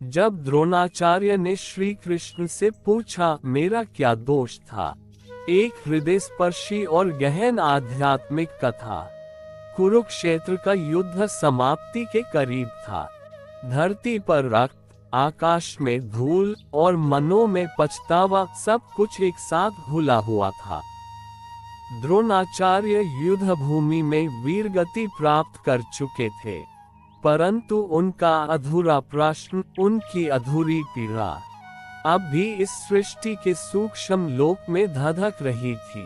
जब द्रोणाचार्य ने श्री कृष्ण से पूछा, मेरा क्या दोष था? एक हृदय स्पर्शी और गहन आध्यात्मिक कथा। कुरुक्षेत्र का युद्ध समाप्ति के करीब था। धरती पर रक्त, आकाश में धूल और मनों में पछतावा, सब कुछ एक साथ घुला हुआ था। द्रोणाचार्य युद्ध भूमि में वीरगति प्राप्त कर चुके थे, परंतु उनका अधूरा प्रश्न, उनकी अधूरी पीड़ा अब भी इस सृष्टि के सूक्ष्म लोक में धधक रही थी।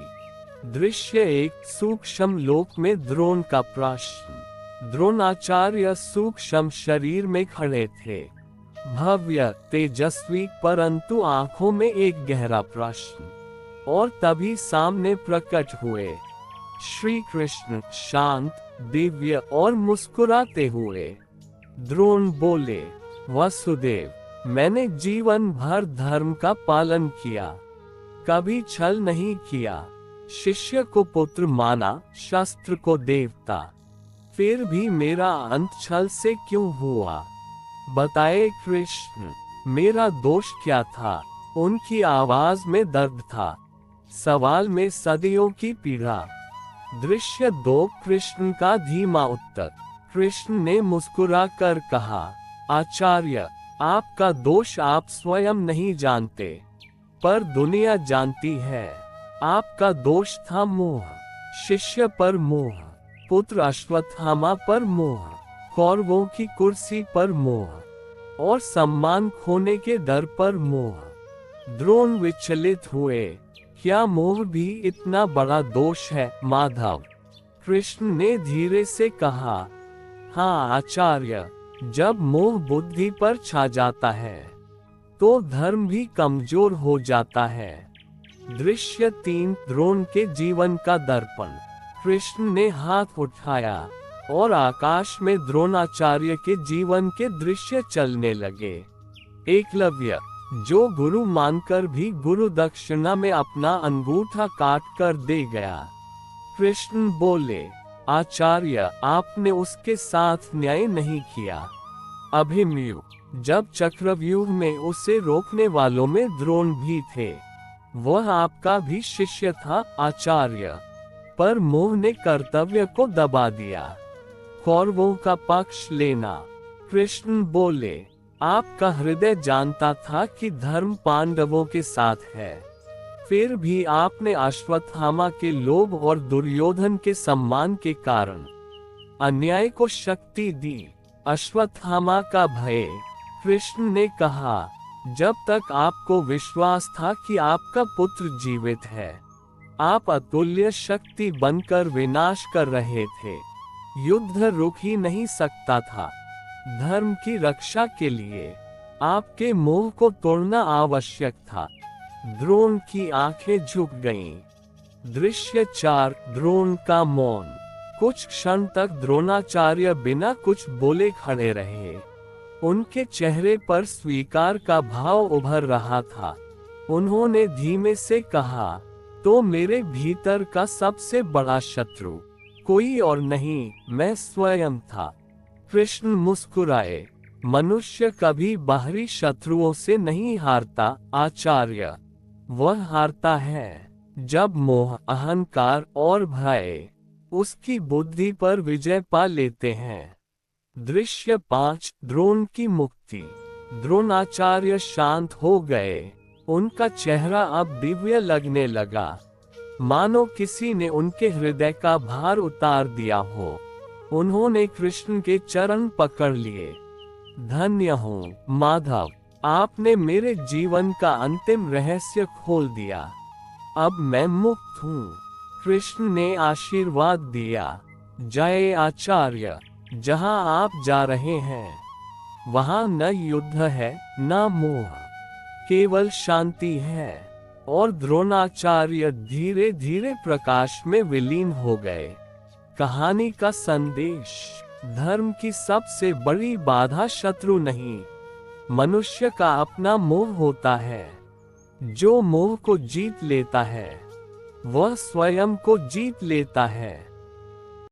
दृश्य एक। सूक्ष्म लोक में द्रोण का प्रश्न। द्रोणाचार्य सूक्ष्म शरीर में खड़े थे, भव्य, तेजस्वी, परंतु आंखों में एक गहरा प्रश्न। और तभी सामने प्रकट हुए श्री कृष्ण, शांत, दिव्य और मुस्कुराते हुए। द्रोण बोले, वसुदेव, मैंने जीवन भर धर्म का पालन किया, कभी छल नहीं किया। शिष्य को पुत्र माना, शस्त्र को देवता। फिर भी मेरा अंत छल से क्यों हुआ? बताए कृष्ण, मेरा दोष क्या था? उनकी आवाज में दर्द था, सवाल में सदियों की पीड़ा। दृश्य 2। कृष्ण का धीमा उत्तर। कृष्ण ने मुस्कुरा कर कहा, आचार्य, आपका दोष आप स्वयं नहीं जानते, पर दुनिया जानती है। आपका दोष था मोह, शिष्य पर मोह, पुत्र अश्वत्थामा पर मोह, कौरवों की कुर्सी पर मोह और सम्मान खोने के डर पर मोह। द्रोण विचलित हुए, क्या मोह भी इतना बड़ा दोष है माधव? कृष्ण ने धीरे से कहा, हाँ आचार्य, जब मोह बुद्धि पर छा जाता है तो धर्म भी कमजोर हो जाता है। दृश्य 3। द्रोण के जीवन का दर्पण। कृष्ण ने हाथ उठाया और आकाश में द्रोणाचार्य के जीवन के दृश्य चलने लगे। एकलव्य, जो गुरु मानकर भी गुरु दक्षिणा में अपना अंगूठा काट कर दे गया। कृष्ण बोले, आचार्य, आपने उसके साथ न्याय नहीं किया। अभिमन्यु, जब चक्रव्यूह में उसे रोकने वालों में द्रोण भी थे, वह आपका भी शिष्य था आचार्य, पर मोह ने कर्तव्य को दबा दिया। कौरवों का पक्ष लेना। कृष्ण बोले, आपका हृदय जानता था कि धर्म पांडवों के साथ है, फिर भी आपने अश्वत्थामा के लोभ और दुर्योधन के सम्मान के कारण अन्याय को शक्ति दी। अश्वत्थामा का भय। कृष्ण ने कहा, जब तक आपको विश्वास था कि आपका पुत्र जीवित है, आप अतुल्य शक्ति बनकर विनाश कर रहे थे। युद्ध रुक ही नहीं सकता था। धर्म की रक्षा के लिए आपके मोह को तोड़ना आवश्यक था। द्रोण की आंखें झुक गईं। दृश्य 4। द्रोण का मौन। कुछ क्षण तक द्रोणाचार्य बिना कुछ बोले खड़े रहे। उनके चेहरे पर स्वीकार का भाव उभर रहा था। उन्होंने धीमे से कहा, तो मेरे भीतर का सबसे बड़ा शत्रु कोई और नहीं, मैं स्वयं था। कृष्ण मुस्कुराए, मनुष्य कभी बाहरी शत्रुओं से नहीं हारता आचार्य। वह हारता है जब मोह, अहंकार और भय उसकी बुद्धि पर विजय पा लेते हैं। दृश्य 5। द्रोण की मुक्ति। द्रोणाचार्य शांत हो गए। उनका चेहरा अब दिव्य लगने लगा, मानो किसी ने उनके हृदय का भार उतार दिया हो। उन्होंने कृष्ण के चरण पकड़ लिए। धन्य हूँ माधव, आपने मेरे जीवन का अंतिम रहस्य खोल दिया। अब मैं मुक्त हूँ। कृष्ण ने आशीर्वाद दिया। जय आचार्य, जहाँ आप जा रहे हैं वहाँ न युद्ध है न मोह, केवल शांति है। और द्रोणाचार्य धीरे धीरे प्रकाश में विलीन हो गए। कहानी का संदेश। धर्म की सबसे बड़ी बाधा शत्रु नहीं, मनुष्य का अपना मोह होता है। जो मोह को जीत लेता है वह स्वयं को जीत लेता है।